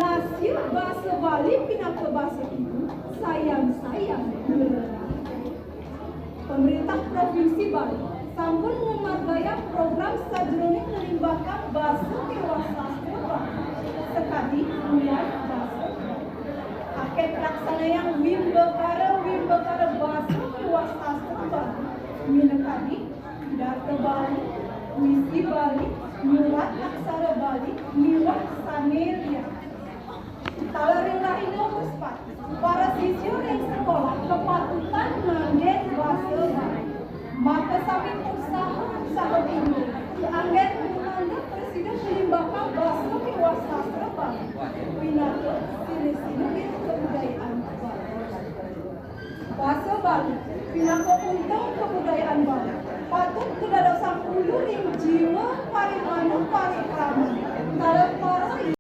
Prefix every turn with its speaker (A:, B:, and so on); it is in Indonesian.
A: Lasir bahasa Bali pindah ke bahasa Ibu, sayang-sayang. Pemerintah Provinsi Bali sampun memargaya program sajroning melibatkan bahasa kewasastra Bali sekali mulai bahasa akeh pelaksana yang wimbekara bahasa kewasastra Bali minekadi data Bali, puisi Bali, nyurat aksara Bali, miwah saneria. Talaring-laring nomor 4. Para siswa yang sekolah kepatutan nganggen bahasa Bali. Maka sami usaha ini dianggen menanda Presiden melibatkan bahasa kewasastra Bali. Pinatu sini kebudayaan Bali. Bahasa Bali, pinatu untung kebudayaan Bali. Patut kedadosan ulu ring jiwa paring anu paring ramah.